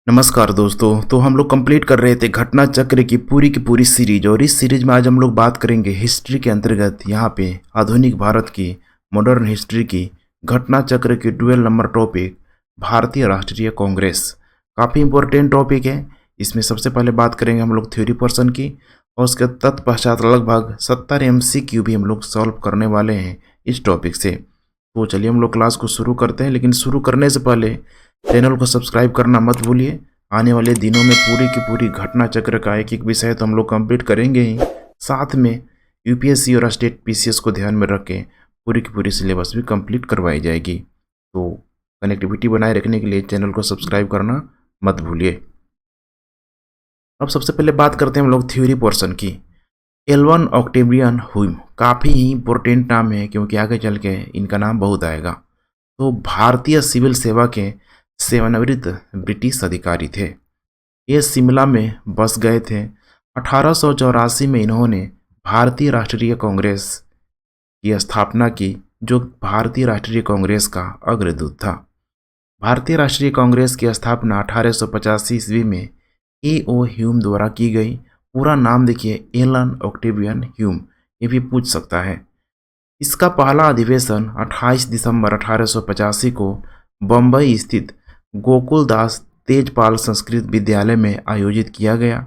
नमस्कार दोस्तों। तो हम लोग कंप्लीट कर रहे थे घटना चक्र की पूरी सीरीज, और इस सीरीज में आज हम लोग बात करेंगे हिस्ट्री के अंतर्गत यहाँ पे आधुनिक भारत की मॉडर्न हिस्ट्री की घटना चक्र की 12 नंबर टॉपिक भारतीय राष्ट्रीय कांग्रेस। काफ़ी इंपॉर्टेंट टॉपिक है। इसमें सबसे पहले बात करेंगे हम लोग थ्योरी पोर्शन की, और उसके तत्पश्चात लगभग 70 MCQ भी हम लोग सॉल्व करने वाले हैं इस टॉपिक से। तो चलिए हम लोग क्लास को शुरू करते हैं, लेकिन शुरू करने से पहले चैनल को सब्सक्राइब करना मत भूलिए। आने वाले दिनों में पूरी की पूरी घटना चक्र का एक एक विषय तो हम लोग कंप्लीट करेंगे ही, साथ में यूपीएससी और स्टेट पीसीएस को ध्यान में रख के पूरी की पूरी सिलेबस भी कंप्लीट करवाई जाएगी। तो कनेक्टिविटी बनाए रखने के लिए चैनल को सब्सक्राइब करना मत भूलिए। अब सबसे पहले बात करते हैं हम लोग थ्योरी पोर्शन की। एल्वन ऑक्टेवियन ह्यूम काफ़ी ही इंपॉर्टेंट नाम है, क्योंकि आगे चल के इनका नाम बहुत आएगा। तो भारतीय सिविल सेवा के सेवानिवृत्त ब्रिटिश अधिकारी थे। ये शिमला में बस गए थे। 1884 में इन्होंने भारतीय राष्ट्रीय कांग्रेस की स्थापना की, जो भारतीय राष्ट्रीय कांग्रेस का अग्रदूत था। भारतीय राष्ट्रीय कांग्रेस की स्थापना 1885 ईस्वी में A.O. ह्यूम द्वारा की गई। पूरा नाम देखिए, एलन ऑक्टेवियन ह्यूम, ये भी पूछ सकता है। इसका पहला अधिवेशन 28 दिसंबर 1885 को बम्बई स्थित गोकुलदास तेजपाल संस्कृत विद्यालय में आयोजित किया गया।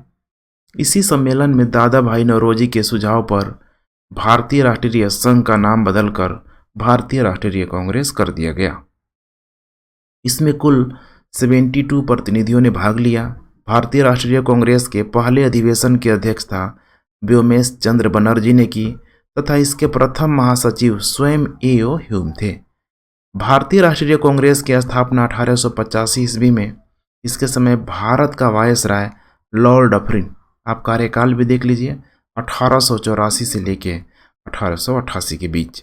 इसी सम्मेलन में दादा भाई नौरोजी के सुझाव पर भारतीय राष्ट्रीय संघ का नाम बदलकर भारतीय राष्ट्रीय कांग्रेस कर दिया गया। इसमें कुल 72 प्रतिनिधियों ने भाग लिया। भारतीय राष्ट्रीय कांग्रेस के पहले अधिवेशन की अध्यक्षता व्योमेश चंद्र बनर्जी ने की, तथा इसके प्रथम महासचिव स्वयं A.O. ह्यूम थे। भारतीय राष्ट्रीय कांग्रेस की स्थापना 1885 ईस्वी में, इसके समय भारत का वायसराय लॉर्ड डफरिन, आप कार्यकाल भी देख लीजिए, 1884 से लेके 1888 के बीच।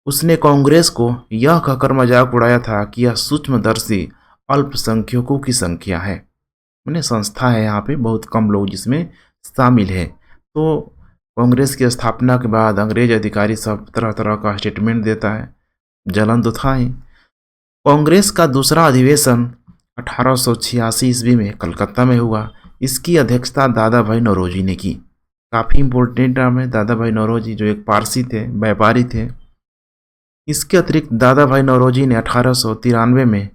उसने कांग्रेस को यह कहकर मजाक उड़ाया था कि यह सूक्ष्मदर्शी अल्पसंख्यकों की संख्या है, मैंने संस्था है, यहाँ पे बहुत कम लोग जिसमें शामिल है। तो कांग्रेस की स्थापना के बाद अंग्रेज अधिकारी सब तरह तरह का स्टेटमेंट देता है, जलन तो था ही। कांग्रेस का दूसरा अधिवेशन 1886 ईस्वी में कलकत्ता में हुआ। इसकी अध्यक्षता दादा भाई नौरोजी ने की। काफ़ी इंपॉर्टेंट नाम है दादा भाई नौरोजी, जो एक पारसी थे, व्यापारी थे। इसके अतिरिक्त दादा भाई नौरोजी ने 1893 में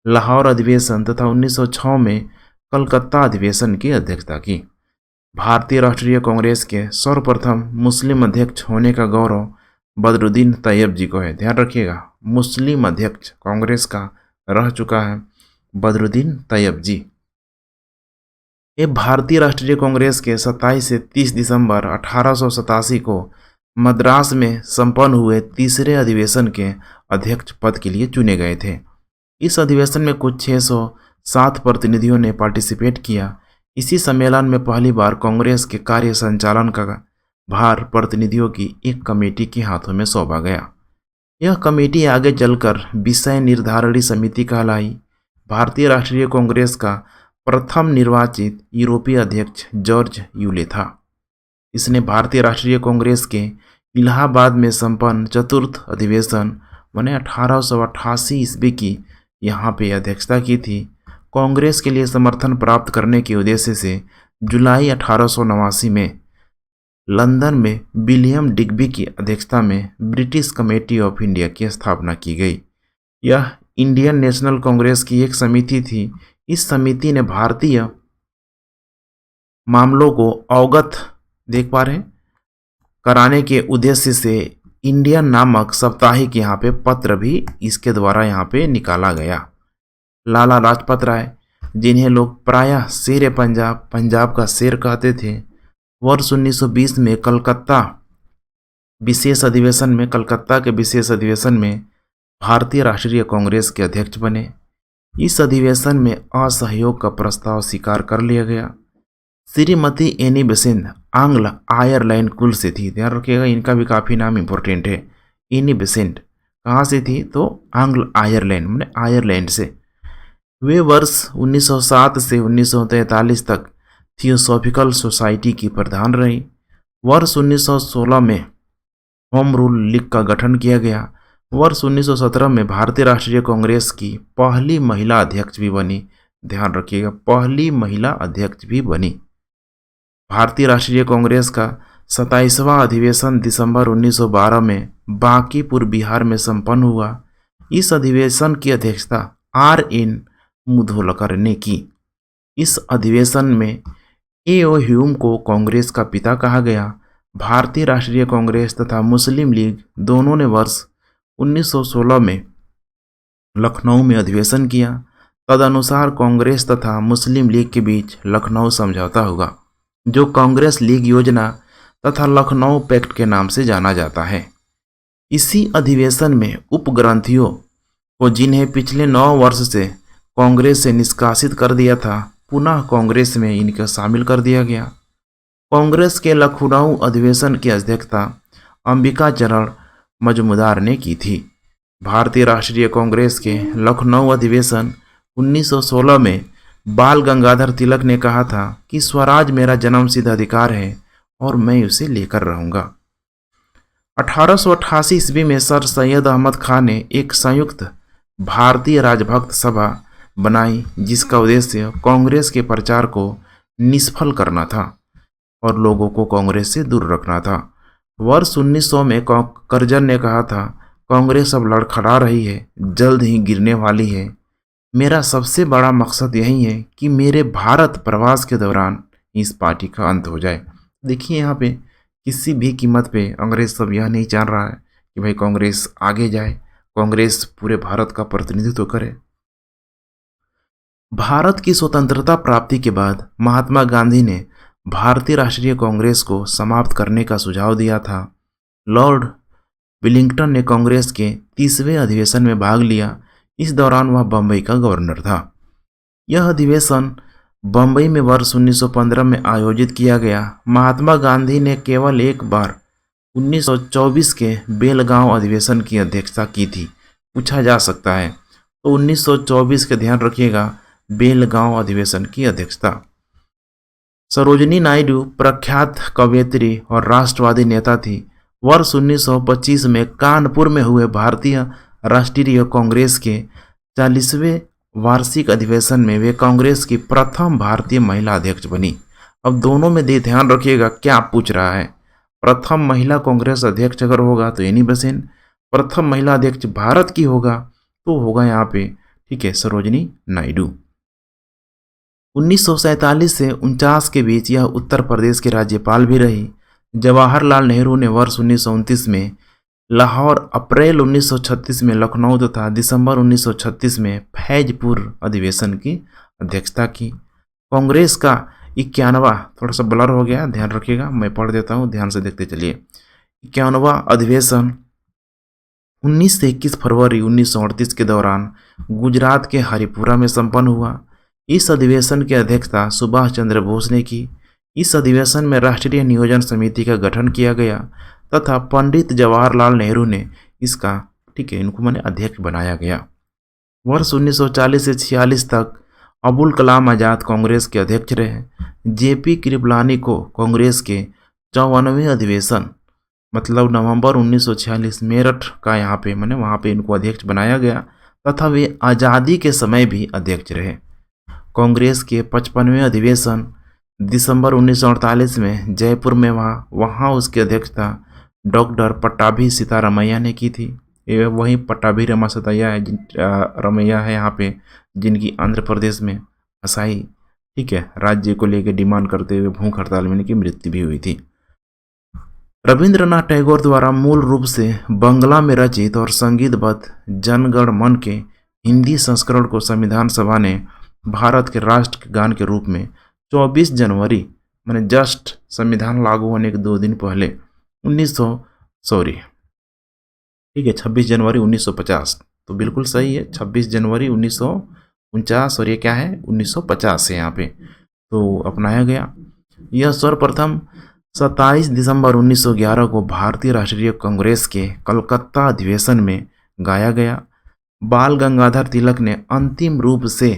लाहौर अधिवेशन तथा 1906 में कलकत्ता अधिवेशन की अध्यक्षता की। भारतीय राष्ट्रीय कांग्रेस के सर्वप्रथम मुस्लिम अध्यक्ष होने का गौरव बदरुद्दीन तैयब जी को है। ध्यान रखिएगा, मुस्लिम अध्यक्ष कांग्रेस का रह चुका है बदरुद्दीन तैयब जी। ये भारतीय राष्ट्रीय कांग्रेस के 27 से 30 दिसंबर 1887 को मद्रास में संपन्न हुए तीसरे अधिवेशन के अध्यक्ष पद के लिए चुने गए थे। इस अधिवेशन में कुछ 607 प्रतिनिधियों ने पार्टिसिपेट किया। इसी सम्मेलन में पहली बार कांग्रेस के कार्य संचालन का भार प्रतिनिधियों की एक कमेटी के हाथों में सौंपा गया। यह कमेटी आगे चलकर विषय निर्धारणी समिति कहलाई। भारतीय राष्ट्रीय कांग्रेस का प्रथम निर्वाचित यूरोपीय अध्यक्ष जॉर्ज यूले था। इसने भारतीय राष्ट्रीय कांग्रेस के इलाहाबाद में संपन्न चतुर्थ अधिवेशन मैंने 1888 ईस्वी की यहाँ पे अध्यक्षता की थी। कांग्रेस के लिए समर्थन प्राप्त करने के उद्देश्य से जुलाई 1889 में लंदन में विलियम डिग्बी की अध्यक्षता में ब्रिटिश कमेटी ऑफ इंडिया की स्थापना की गई। यह इंडियन नेशनल कांग्रेस की एक समिति थी। इस समिति ने भारतीय मामलों को अवगत देख पा रहे हैं कराने के उद्देश्य से इंडियन नामक साप्ताहिक यहाँ पे पत्र भी इसके द्वारा यहाँ पे निकाला गया। लाला लाजपत राय, जिन्हें लोग प्रायः शेर पंजाब, पंजाब का शेर कहते थे, वर्ष 1920 में कलकत्ता के विशेष अधिवेशन में भारतीय राष्ट्रीय कांग्रेस के अध्यक्ष बने। इस अधिवेशन में असहयोग का प्रस्ताव स्वीकार कर लिया गया। श्रीमती एनी बेसेंट आंग्ल आयरलैंड कुल से थी। ध्यान रखिएगा, इनका भी काफ़ी नाम इंपॉर्टेंट है। एनी बेसेंट कहाँ से थी? तो आंग्ल आयरलैंड मैंने आयरलैंड से। वे वर्ष 1907 से 1943 तक थियोसॉफिकल सोसाइटी की प्रधान रही। वर्ष 1916 में होम रूल लीग का गठन किया गया। वर्ष 1917 में भारतीय राष्ट्रीय कांग्रेस की पहली महिला अध्यक्ष भी बनी। ध्यान रखिएगा, पहली महिला अध्यक्ष भी बनी। भारतीय राष्ट्रीय कांग्रेस का 27वां अधिवेशन दिसंबर 1912 में बांकीपुर बिहार में संपन्न हुआ। इस अधिवेशन की अध्यक्षता R.N. मुधोलकर ने की। इस अधिवेशन में A.O. ह्यूम को कांग्रेस का पिता कहा गया। भारतीय राष्ट्रीय कांग्रेस तथा मुस्लिम लीग दोनों ने वर्ष 1916 में लखनऊ में अधिवेशन किया। तदनुसार कांग्रेस तथा मुस्लिम लीग के बीच लखनऊ समझौता हुआ, जो कांग्रेस लीग योजना तथा लखनऊ पैक्ट के नाम से जाना जाता है। इसी अधिवेशन में उपग्रंथियों को, जिन्हें पिछले 9 वर्ष से कांग्रेस से निष्कासित कर दिया था, पुनः कांग्रेस में इनको शामिल कर दिया गया। कांग्रेस के लखनऊ अधिवेशन की अध्यक्षता अंबिका चरण मजूमदार ने की थी। भारतीय राष्ट्रीय कांग्रेस के लखनऊ अधिवेशन 1916 में बाल गंगाधर तिलक ने कहा था कि स्वराज मेरा जन्मसिद्ध अधिकार है और मैं उसे लेकर रहूंगा। 1888 ईस्वी में सर सैयद अहमद खान ने एक संयुक्त भारतीय राजभक्त सभा बनाई, जिसका उद्देश्य कांग्रेस के प्रचार को निष्फल करना था और लोगों को कांग्रेस से दूर रखना था। वर्ष 1900 में करजन ने कहा था, कांग्रेस अब लड़खड़ा रही है, जल्द ही गिरने वाली है। मेरा सबसे बड़ा मकसद यही है कि मेरे भारत प्रवास के दौरान इस पार्टी का अंत हो जाए। देखिए, यहाँ पे किसी भी कीमत पे अंग्रेज सब यह नहीं चाह रहा है कि भाई कांग्रेस आगे जाए, कांग्रेस पूरे भारत का प्रतिनिधित्व करे। भारत की स्वतंत्रता प्राप्ति के बाद महात्मा गांधी ने भारतीय राष्ट्रीय कांग्रेस को समाप्त करने का सुझाव दिया था। लॉर्ड विलिंगटन ने कांग्रेस के 30वें अधिवेशन में भाग लिया। इस दौरान वह बम्बई का गवर्नर था। यह अधिवेशन बम्बई में वर्ष 1915 में आयोजित किया गया। महात्मा गांधी ने केवल एक बार 1924 के बेलगांव अधिवेशन की अध्यक्षता की थी। पूछा जा सकता है, तो 1924 के ध्यान रखिएगा, बेलगांव अधिवेशन की अध्यक्षता। सरोजिनी नायडू प्रख्यात कवयित्री और राष्ट्रवादी नेता थी। वर्ष 1925 में कानपुर में हुए भारतीय राष्ट्रीय कांग्रेस के 40वें वार्षिक अधिवेशन में वे कांग्रेस की प्रथम भारतीय महिला अध्यक्ष बनी। अब दोनों में ध्यान रखिएगा क्या पूछ रहा है। प्रथम महिला कांग्रेस अध्यक्ष अगर होगा तो एनी बेसेंट, प्रथम महिला अध्यक्ष भारत की होगा तो होगा यहाँ पे, ठीक है, सरोजिनी नायडू। 1947 से 49 के बीच यह उत्तर प्रदेश के राज्यपाल भी रही। जवाहरलाल नेहरू ने वर्ष 1929 में लाहौर, अप्रैल 1936 में लखनऊ तथा दिसंबर 1936 में फैजपुर अधिवेशन की अध्यक्षता की। कांग्रेस का 51वां, थोड़ा सा ब्लर हो गया, ध्यान रखिएगा, मैं पढ़ देता हूँ, ध्यान से देखते चलिए। 51वां अधिवेशन 19 से 21 फरवरी 1938 के दौरान गुजरात के हरिपुरा में संपन्न हुआ। इस अधिवेशन की अध्यक्षता सुभाष चंद्र बोस ने की। इस अधिवेशन में राष्ट्रीय नियोजन समिति का गठन किया गया तथा पंडित जवाहरलाल नेहरू ने इसका, ठीक है, इनको मैंने अध्यक्ष बनाया गया। वर्ष 1940 से 46 तक अबुल कलाम आज़ाद कांग्रेस के अध्यक्ष रहे। जेपी कृपलानी को कांग्रेस के 54वें अधिवेशन, मतलब नवंबर 1946 मेरठ का यहाँ पे मैंने वहाँ पे इनको अध्यक्ष बनाया गया तथा वे आज़ादी के समय भी अध्यक्ष रहे। कांग्रेस के 55वें अधिवेशन दिसंबर 1948 में जयपुर में वहाँ उसकी अध्यक्षता डॉक्टर पट्टाभी सीतारमैया ने की थी। ये वही पट्टाभी रमैया है यहाँ पे, जिनकी आंध्र प्रदेश में असाई, ठीक है, राज्य को लेकर डिमांड करते हुए भूख हड़ताल में इनकी मृत्यु भी हुई थी। रविंद्रनाथ टैगोर द्वारा मूल रूप से बंगला में रचित और संगीतबद्ध जन गण मन के हिंदी संस्करण को संविधान सभा ने भारत के राष्ट्र गान के रूप में 24 जनवरी, मैंने जस्ट संविधान लागू होने के 2 दिन पहले 26 जनवरी 1950, तो बिल्कुल सही है, 26 जनवरी 1949 और ये क्या है 1950 है यहाँ पे, तो अपनाया गया। यह सर्वप्रथम 27 दिसंबर 1911 को भारतीय राष्ट्रीय कांग्रेस के कलकत्ता अधिवेशन में गाया गया। बाल गंगाधर तिलक ने अंतिम रूप से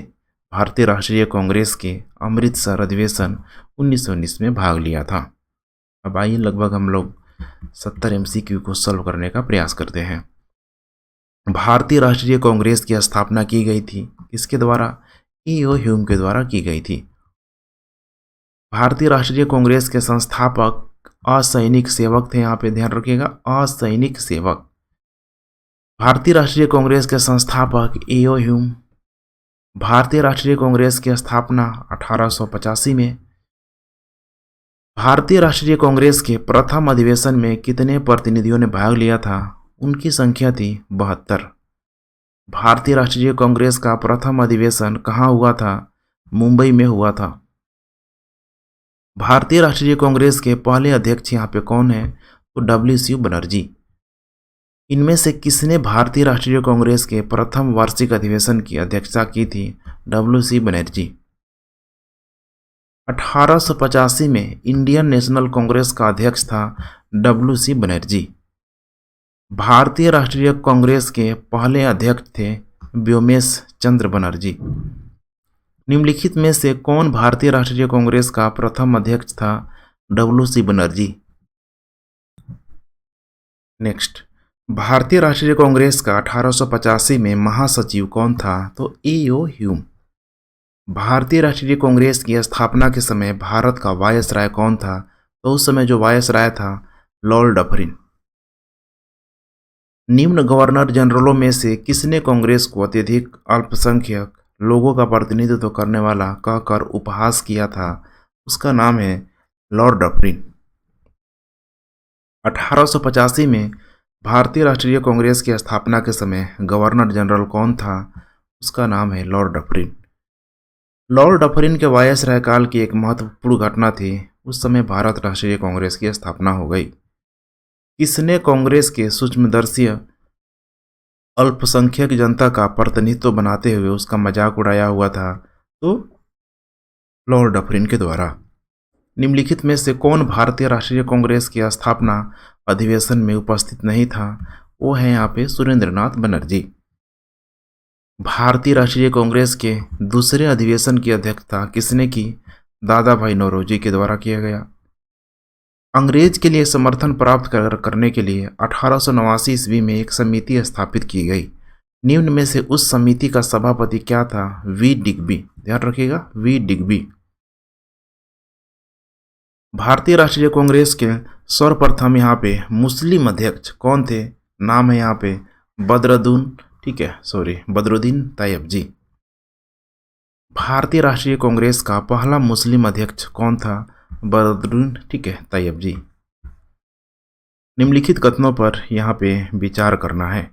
भारतीय राष्ट्रीय कांग्रेस के अमृतसर अधिवेशन 1919 में भाग लिया था। अब आइए लगभग हम लोग 70 MCQ को सॉल्व करने का प्रयास करते हैं। भारतीय राष्ट्रीय कांग्रेस की स्थापना की गई थी किसके द्वारा? ईओ ह्यूम के द्वारा की गई थी। भारतीय राष्ट्रीय कांग्रेस के संस्थापक असैनिक सेवक थे, यहाँ पे ध्यान रखिएगा, असैनिक सेवक। भारतीय राष्ट्रीय कांग्रेस के संस्थापक ईओ ह्यूम। भारतीय राष्ट्रीय कांग्रेस की स्थापना 1885 में। भारतीय राष्ट्रीय कांग्रेस के प्रथम अधिवेशन में कितने प्रतिनिधियों ने भाग लिया था? उनकी संख्या थी 72। भारतीय राष्ट्रीय कांग्रेस का प्रथम अधिवेशन कहाँ हुआ था? मुंबई में हुआ था। भारतीय राष्ट्रीय कांग्रेस के पहले अध्यक्ष यहाँ पे कौन है? तो डब्ल्यू.सी. बनर्जी। इनमें से किसने भारतीय राष्ट्रीय कांग्रेस के प्रथम वार्षिक अधिवेशन की अध्यक्षता की थी? डब्ल्यू.सी. बनर्जी। 1885 में इंडियन नेशनल कांग्रेस का अध्यक्ष था डब्ल्यू.सी. बनर्जी। भारतीय राष्ट्रीय कांग्रेस के पहले अध्यक्ष थे व्योमेश चंद्र बनर्जी। निम्नलिखित में से कौन भारतीय राष्ट्रीय कांग्रेस का प्रथम अध्यक्ष था? डब्ल्यू.सी. बनर्जी। नेक्स्ट, भारतीय राष्ट्रीय कांग्रेस का 1885 में महासचिव कौन था? तो ईओ ह्यूम। भारतीय राष्ट्रीय कांग्रेस की स्थापना के समय भारत का वायसराय कौन था? तो उस समय जो वायसराय था लॉर्ड डफरिन। निम्न गवर्नर जनरलों में से किसने कांग्रेस को अत्यधिक अल्पसंख्यक लोगों का प्रतिनिधित्व करने वाला कहकर उपहास किया था? उसका नाम है लॉर्ड डफरिन। 1885 में भारतीय राष्ट्रीय कांग्रेस की स्थापना के समय गवर्नर जनरल कौन था? उसका नाम है लॉर्ड डफरिन। लॉर्ड डफरिन के वायसराय काल की एक महत्वपूर्ण घटना थी, उस समय भारत राष्ट्रीय कांग्रेस की स्थापना हो गई। किसने कांग्रेस के सूक्ष्मदर्शी अल्पसंख्यक जनता का प्रतिनिधित्व बनाते हुए उसका मजाक उड़ाया हुआ था? तो लॉर्ड डफरिन के द्वारा। निम्नलिखित में से कौन भारतीय राष्ट्रीय कांग्रेस की स्थापना अधिवेशन में उपस्थित नहीं था? वो है यहाँ पे सुरेंद्रनाथ बनर्जी। भारतीय राष्ट्रीय कांग्रेस के दूसरे अधिवेशन की अध्यक्षता किसने की? दादा भाई नौरोजी के द्वारा किया गया। अंग्रेज के लिए समर्थन प्राप्त करने के लिए 1889 ईस्वी में एक समिति स्थापित की गई। निम्न में से उस समिति का सभापति क्या था? V Digby. ध्यान रखिएगा, वी डिग्बी। भारतीय राष्ट्रीय कांग्रेस के सर्वप्रथम यहाँ पे मुस्लिम अध्यक्ष कौन थे? नाम है यहाँ पे बदरुद्दीन तैयब जी। भारतीय राष्ट्रीय कांग्रेस का पहला मुस्लिम अध्यक्ष कौन था? बदरुद्दीन तैयब जी। निम्नलिखित कथनों पर यहाँ पे विचार करना है।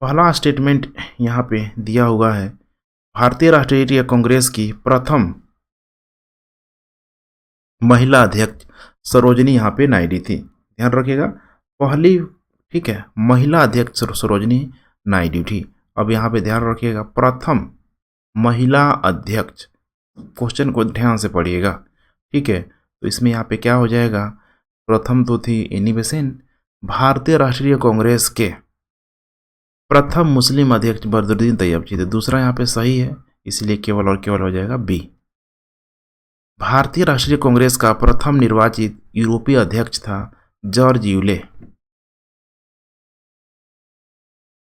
पहला स्टेटमेंट यहाँ पे दिया हुआ है, भारतीय राष्ट्रीय कांग्रेस की प्रथम महिला अध्यक्ष सरोजनी यहाँ पे नायडू थी। ध्यान रखिएगा, पहली महिला अध्यक्ष सरोजनी नायडू थी। अब यहाँ पे ध्यान रखिएगा, प्रथम महिला अध्यक्ष, क्वेश्चन को ध्यान से पढ़िएगा, ठीक है। तो इसमें यहाँ पे क्या हो जाएगा? प्रथम तो थी एनी बेसेंट। भारतीय राष्ट्रीय कांग्रेस के प्रथम मुस्लिम अध्यक्ष बदरुद्दीन तैयब जी थे। दूसरा यहाँ पे सही है, इसलिए केवल और केवल हो जाएगा बी। भारतीय राष्ट्रीय कांग्रेस का प्रथम निर्वाचित यूरोपीय अध्यक्ष था जॉर्ज यूले।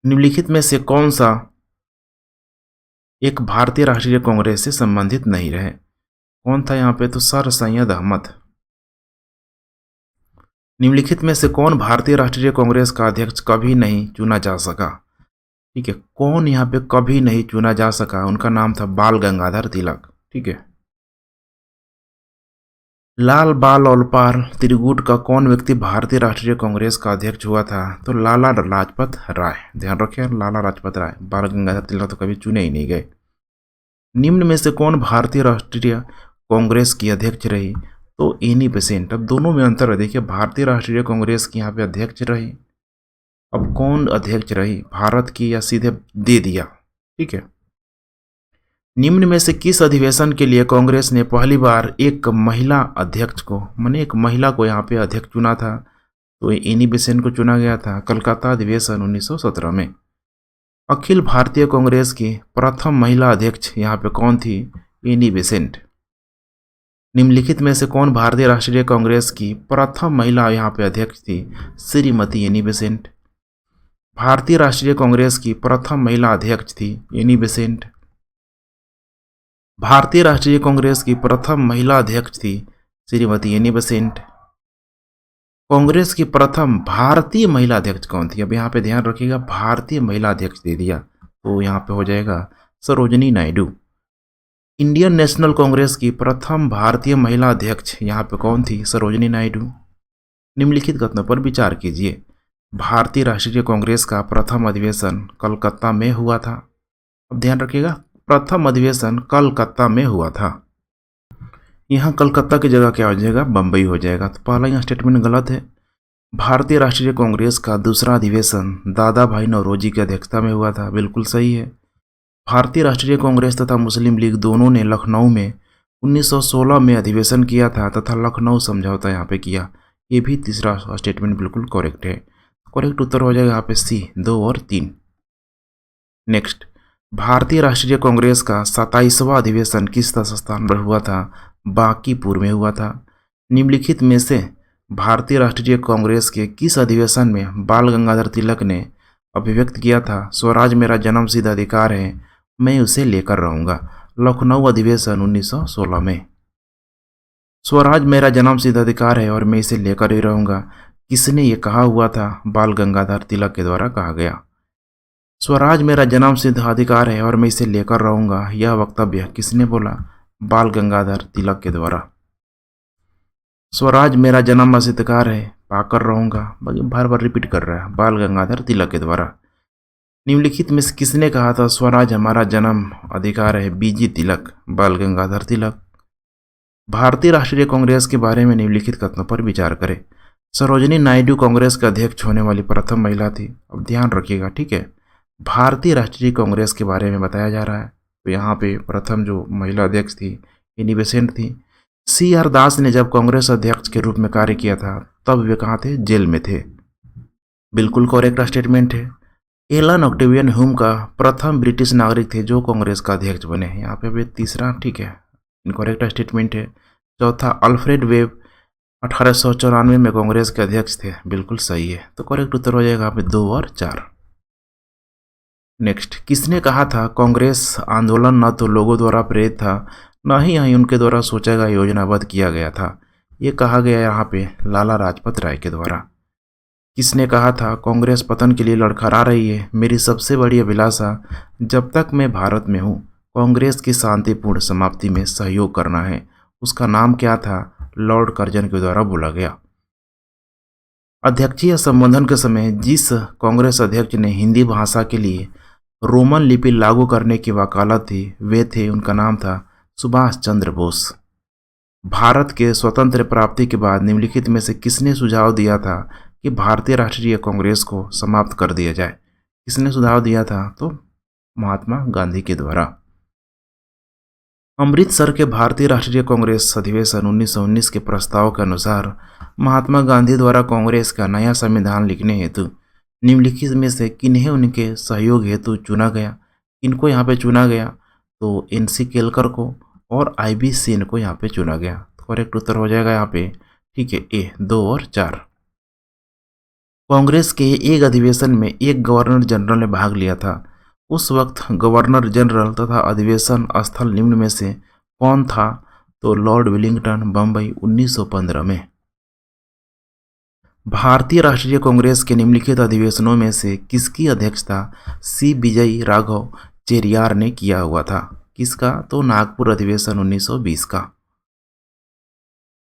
निम्नलिखित में से कौन सा एक भारतीय राष्ट्रीय कांग्रेस से संबंधित नहीं रहे? कौन था यहाँ पे? तो सर सैयद अहमद। निम्नलिखित में से कौन भारतीय राष्ट्रीय कांग्रेस का अध्यक्ष कभी नहीं चुना जा सका? ठीक है, कौन यहाँ पे कभी नहीं चुना जा सका? उनका नाम था बाल गंगाधर तिलक। ठीक है। लाल बाल औलपाल त्रिगुट का कौन व्यक्ति भारतीय राष्ट्रीय कांग्रेस का अध्यक्ष हुआ था? तो लाला लाजपत राय। ध्यान रखिए, लाला लाजपत राय। बाल गंगाधर तिलक तो कभी चुने ही नहीं गए। निम्न में से कौन भारतीय राष्ट्रीय कांग्रेस की अध्यक्ष रही? तो एनी बेसेंट। अब दोनों में अंतर है, देखिए, भारतीय राष्ट्रीय कांग्रेस की यहाँ पे अध्यक्ष रही, अब कौन अध्यक्ष रही, भारत की या सीधे दे दिया? ठीक है। निम्न में से किस अधिवेशन के लिए कांग्रेस ने पहली बार एक महिला अध्यक्ष को, माने एक महिला को यहाँ पे अध्यक्ष चुना था? तो एनी बेसेंट को चुना गया था कलकत्ता अधिवेशन 1917 में। अखिल भारतीय कांग्रेस की प्रथम महिला अध्यक्ष यहाँ पे कौन थी? Annie Besant. निम्नलिखित में से कौन भारतीय राष्ट्रीय कांग्रेस की प्रथम महिला यहाँ पे अध्यक्ष थी? Shrimati Annie Besant. भारतीय राष्ट्रीय कांग्रेस की प्रथम महिला अध्यक्ष थी एनी बेसेंट। भारतीय राष्ट्रीय कांग्रेस की प्रथम महिला अध्यक्ष थी श्रीमती एनी बेसेंट। कांग्रेस की प्रथम भारतीय महिला अध्यक्ष कौन थी? अब यहाँ पे ध्यान रखिएगा, भारतीय महिला अध्यक्ष दे दिया तो यहाँ पे हो जाएगा सरोजिनी नायडू। इंडियन नेशनल कांग्रेस की प्रथम भारतीय महिला अध्यक्ष यहाँ पे कौन थी? सरोजिनी नायडू। निम्नलिखित कथनों पर विचार कीजिए। भारतीय राष्ट्रीय कांग्रेस का प्रथम अधिवेशन कलकत्ता में हुआ था। अब ध्यान रखिएगा, प्रथम अधिवेशन कलकत्ता में हुआ था। यहाँ कलकत्ता की जगह क्या हो जाएगा? बम्बई हो जाएगा। तो पहला यहाँ स्टेटमेंट गलत है। भारतीय राष्ट्रीय कांग्रेस का दूसरा अधिवेशन दादा भाई नौरोजी की अध्यक्षता में हुआ था, बिल्कुल सही है। भारतीय राष्ट्रीय कांग्रेस तथा मुस्लिम लीग दोनों ने लखनऊ में 1916 में अधिवेशन किया था तथा लखनऊ समझौता यहाँ पे किया। ये भी तीसरा स्टेटमेंट बिल्कुल करेक्ट है। करेक्ट उत्तर हो जाएगा यहाँ पे सी, 2 और 3। नेक्स्ट, भारतीय राष्ट्रीय कांग्रेस का 27वां अधिवेशन किस स्थान पर हुआ था? बांकीपुर में हुआ था। निम्नलिखित में से भारतीय राष्ट्रीय कांग्रेस के किस अधिवेशन में बाल गंगाधर तिलक ने अभिव्यक्त किया था स्वराज मेरा जन्मसिद्ध अधिकार है, मैं उसे लेकर रहूंगा? लखनऊ अधिवेशन 1916 में। स्वराज मेरा जन्मसिद्ध अधिकार है और मैं इसे लेकर ही रहूंगा, किसने ये कहा हुआ था? बाल गंगाधर तिलक के द्वारा कहा गया। स्वराज मेरा जन्मसिद्ध अधिकार है और मैं इसे लेकर रहूंगा, यह वक्तव्य किसने बोला? बाल गंगाधर तिलक के द्वारा। स्वराज मेरा जन्मसिद्ध अधिकार है, पाकर रहूंगा, बार बार रिपीट कर रहा है, बाल गंगाधर तिलक के द्वारा। निम्नलिखित में किसने कहा था स्वराज हमारा जन्म अधिकार है? बीजी तिलक, बाल गंगाधर तिलक। भारतीय राष्ट्रीय कांग्रेस के बारे में निम्नलिखित कथनों पर विचार करें। सरोजिनी नायडू कांग्रेस के अध्यक्ष होने वाली प्रथम महिला थी। अब ध्यान रखिएगा, ठीक है, भारतीय राष्ट्रीय कांग्रेस के बारे में बताया जा रहा है, तो यहाँ पे प्रथम जो महिला अध्यक्ष थी एनी बेसेंट थी। CR दास ने जब कांग्रेस अध्यक्ष के रूप में कार्य किया था तब वे कहाँ थे? जेल में थे, बिल्कुल करेक्ट स्टेटमेंट है। एलन ऑक्टेवियन ह्यूम का प्रथम ब्रिटिश नागरिक थे जो कांग्रेस का अध्यक्ष बने, यहाँ पे भी तीसरा ठीक है, इनकरेक्ट स्टेटमेंट है। चौथा, अल्फ्रेड वेब 1894 में कांग्रेस के अध्यक्ष थे, बिल्कुल सही है। तो करेक्ट उत्तर हो जाएगा यहाँ पे 2 और 4। नेक्स्ट, किसने कहा था कांग्रेस आंदोलन न तो लोगों द्वारा प्रेरित था न ही यहीं उनके द्वारा सोचा गया योजनाबद्ध किया गया था? ये कहा गया यहाँ पे लाला लाजपत राय के द्वारा। किसने कहा था कांग्रेस पतन के लिए लड़खड़ा रही है, मेरी सबसे बड़ी अभिलाषा जब तक मैं भारत में हूँ कांग्रेस की शांतिपूर्ण समाप्ति में सहयोग करना है? उसका नाम क्या था? लॉर्ड कर्जन के द्वारा बोला गया। अध्यक्षीय संबोधन के समय जिस कांग्रेस अध्यक्ष ने हिंदी भाषा के लिए रोमन लिपि लागू करने की वकालत थी वे थे, उनका नाम था सुभाष चंद्र बोस। भारत के स्वतंत्र प्राप्ति के बाद निम्नलिखित में से किसने सुझाव दिया था कि भारतीय राष्ट्रीय कांग्रेस को समाप्त कर दिया जाए? किसने सुझाव दिया था? तो महात्मा गांधी के द्वारा। अमृतसर के भारतीय राष्ट्रीय कांग्रेस अधिवेशन 1919 के प्रस्ताव के अनुसार महात्मा गांधी द्वारा कांग्रेस का नया संविधान लिखने हेतु निम्नलिखित में से किन्हें उनके सहयोग हेतु चुना गया? इनको यहाँ पे चुना गया तो NC केलकर को और IB सेन को यहाँ पे चुना गया। करेक्ट उत्तर हो जाएगा यहाँ पे, ठीक है, A, 2 और 4। कांग्रेस के एक अधिवेशन में एक गवर्नर जनरल ने भाग लिया था, उस वक्त गवर्नर जनरल तथा अधिवेशन स्थल निम्न में से कौन था? तो लॉर्ड विलिंगटन, बम्बई, 1915 में। भारतीय राष्ट्रीय कांग्रेस के निम्नलिखित अधिवेशनों में से किसकी अध्यक्षता C विजय राघव चेरियार ने किया हुआ था? किसका? तो नागपुर अधिवेशन 1920 का।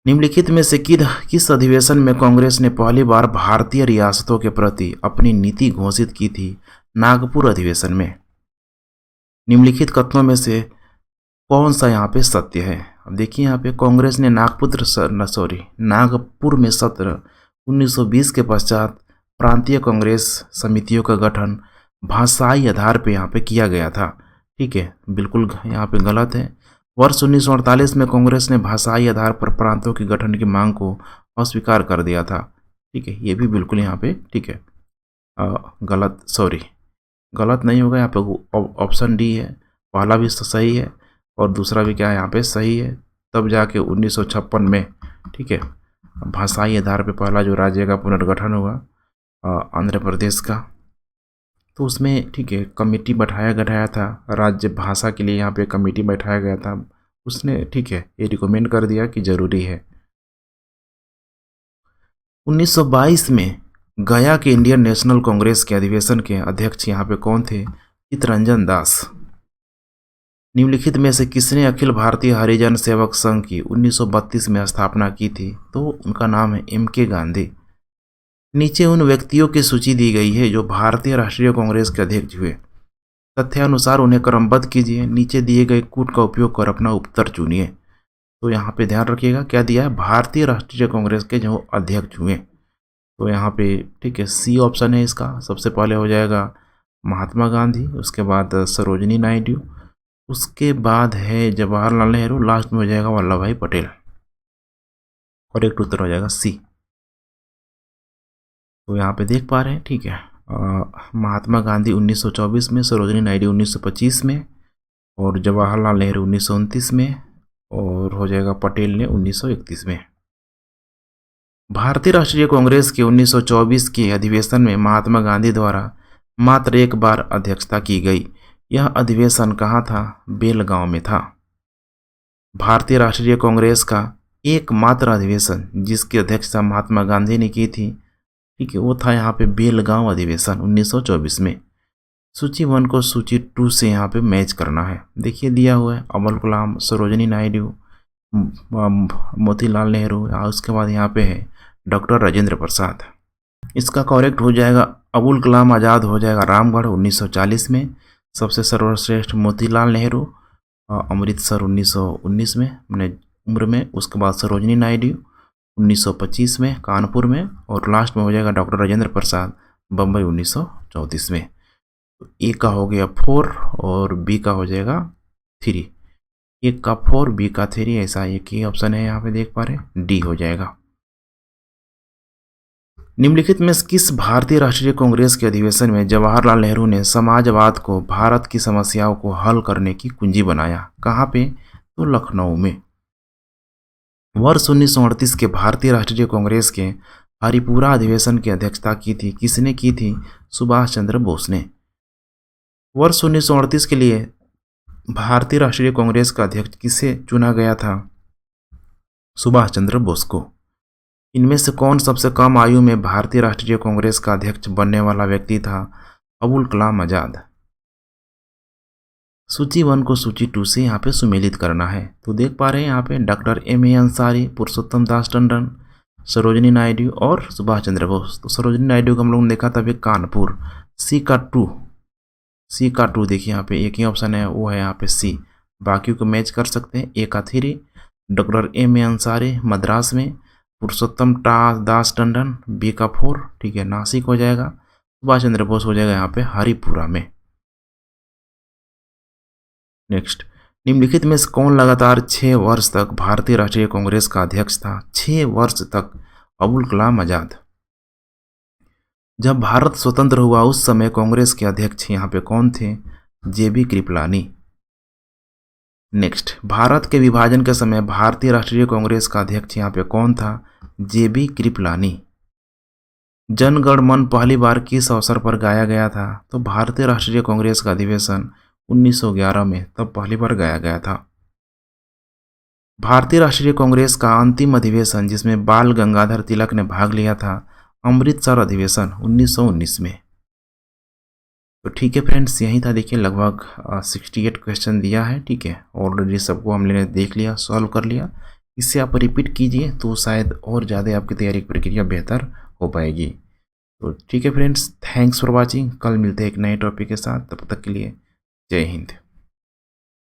निम्नलिखित में से किस अधिवेशन में कांग्रेस ने पहली बार भारतीय रियासतों के प्रति अपनी नीति घोषित की थी? नागपुर अधिवेशन में। निम्नलिखित कथनों में से कौन सा यहाँ पे सत्य है? अब देखिए यहाँ पे कांग्रेस ने नागपुर में सत्र 1920 के पश्चात प्रांतीय कांग्रेस समितियों का गठन भाषाई आधार पे यहाँ पे किया गया था, ठीक है, बिल्कुल यहाँ पे गलत है। वर्ष 1948 में कांग्रेस ने भाषाई आधार पर प्रांतों के गठन की मांग को अस्वीकार कर दिया था, ठीक है, ये भी बिल्कुल यहाँ पे ठीक है, गलत नहीं होगा यहाँ पे, ऑप्शन डी है, पहला भी सही है और दूसरा भी क्या है यहाँ पे सही है। तब जाके 1956 में, ठीक है, भाषाई आधार पे पहला जो राज्य का पुनर्गठन हुआ आंध्र प्रदेश का। तो उसमें ठीक है कमेटी बैठाया गया था, राज्य भाषा के लिए यहाँ पे कमेटी बैठाया गया था। उसने ठीक है ये रिकमेंड कर दिया कि जरूरी है। 1922 में गया के इंडियन नेशनल कांग्रेस के अधिवेशन के अध्यक्ष यहाँ पे कौन थे? चित्तरंजन दास। निम्नलिखित में से किसने अखिल भारतीय हरिजन सेवक संघ की 1932 में स्थापना की थी? तो उनका नाम है M.K. गांधी। नीचे उन व्यक्तियों की सूची दी गई है जो भारतीय राष्ट्रीय कांग्रेस के अध्यक्ष हुए। तथ्यानुसार उन्हें क्रमबद्ध कीजिए। नीचे दिए गए कूट का उपयोग कर अपना उत्तर चुनिए। तो यहाँ पे ध्यान रखिएगा क्या दिया है, भारतीय राष्ट्रीय कांग्रेस के जो अध्यक्ष हुए। तो यहाँ पे ठीक है सी ऑप्शन है इसका। सबसे पहले हो जाएगा महात्मा गांधी, उसके बाद सरोजिनी नायडू, उसके बाद है जवाहरलाल नेहरू, लास्ट में हो जाएगा वल्लभ भाई पटेल। करेक्ट उत्तर हो जाएगा सी। तो यहाँ पे देख पा रहे हैं ठीक है महात्मा गांधी 1924 में, सरोजिनी नायडू 1925 में, और जवाहरलाल नेहरू 1929 में, और हो जाएगा पटेल ने 1931 में। भारतीय राष्ट्रीय कांग्रेस के 1924 के अधिवेशन में महात्मा गांधी द्वारा मात्र एक बार अध्यक्षता की गई। यह अधिवेशन कहाँ था? बेलगांव में था। भारतीय राष्ट्रीय कांग्रेस का एकमात्र अधिवेशन जिसकी अध्यक्षता महात्मा गांधी ने की थी ठीक है वो था यहाँ पे बेलगांव अधिवेशन 1924 में। सूची 1 को सूची 2 से यहाँ पे मैच करना है। देखिए दिया हुआ है अब्दुल कलाम, सरोजिनी नायडू, मोतीलाल नेहरू, उसके बाद यहाँ पे है डॉक्टर राजेंद्र प्रसाद। इसका करेक्ट हो जाएगा अबुल कलाम आज़ाद हो जाएगा रामगढ़ 1940 में, सबसे सर्वश्रेष्ठ मोतीलाल नेहरू अमृतसर 1919 में मैंने उम्र में, उसके बाद सरोजिनी नायडू 1925 में कानपुर में, और लास्ट में हो जाएगा डॉक्टर राजेंद्र प्रसाद बम्बई 1934 में। तो ए का हो गया 4 और बी का हो जाएगा 3। ए का 4 बी का 3 ऐसा एक ही ऑप्शन है यहाँ पे देख पा रहे हैं, डी हो जाएगा। निम्नलिखित में किस भारतीय राष्ट्रीय कांग्रेस के अधिवेशन में जवाहरलाल नेहरू ने समाजवाद को भारत की समस्याओं को हल करने की कुंजी बनाया? कहाँ पे? तो लखनऊ में। वर्ष 1938 के भारतीय राष्ट्रीय कांग्रेस के हरिपुरा अधिवेशन की अध्यक्षता की थी किसने की थी? सुभाष चंद्र बोस ने। वर्ष 1938 के लिए भारतीय राष्ट्रीय कांग्रेस का अध्यक्ष किसे चुना गया था? सुभाष चंद्र बोस को। इनमें से कौन सबसे कम आयु में भारतीय राष्ट्रीय कांग्रेस का अध्यक्ष बनने वाला व्यक्ति था? अबुल कलाम आजाद। सूची 1 को सूची 2 से यहाँ पे सुमेलित करना है। तो देख पा रहे हैं यहाँ पे डॉक्टर M.A. अंसारी, पुरुषोत्तम दास टंडन, सरोजिनी नायडू और सुभाष चंद्र बोस। तो सरोजिनी नायडू को हम लोगों ने देखा था अभी कानपुर। सी का 2 देखिए यहाँ पे एक ही ऑप्शन है वो है यहाँ पे सी। बाकी को मैच कर सकते हैं। ए का 3 डॉक्टर M.A. अंसारी मद्रास में, पुरुषोत्तम दास टंडन बी का 4 ठीक है नासिक हो जाएगा, सुभाष चंद्र बोस हो जाएगा यहाँ पे हरिपुरा में। नेक्स्ट, निम्नलिखित में से कौन लगातार 6 वर्ष तक भारतीय राष्ट्रीय कांग्रेस का अध्यक्ष था? 6 वर्ष तक अबुल कलाम आजाद। जब भारत स्वतंत्र हुआ उस समय कांग्रेस के अध्यक्ष यहाँ पे कौन थे? JB कृपलानी। नेक्स्ट, भारत के विभाजन के समय भारतीय राष्ट्रीय कांग्रेस का अध्यक्ष यहाँ पे कौन था? JB कृपलानी। जन गण मन पहली बार किस अवसर पर गाया गया था? तो भारतीय राष्ट्रीय कांग्रेस का अधिवेशन 1911 में तब पहली बार गाया गया था। भारतीय राष्ट्रीय कांग्रेस का अंतिम अधिवेशन जिसमें बाल गंगाधर तिलक ने भाग लिया था, अमृतसर अधिवेशन 1919 में। तो ठीक है फ्रेंड्स, यही था। देखिए लगभग 68 क्वेश्चन दिया है ठीक है, ऑलरेडी सबको हमने देख लिया, सॉल्व कर लिया। इससे आप रिपीट कीजिए तो शायद और ज़्यादा आपकी तैयारी की प्रक्रिया बेहतर हो पाएगी। तो ठीक है फ्रेंड्स, थैंक्स फॉर वॉचिंग। कल मिलते हैं एक नए टॉपिक के साथ, तब तक के लिए जय हिंद।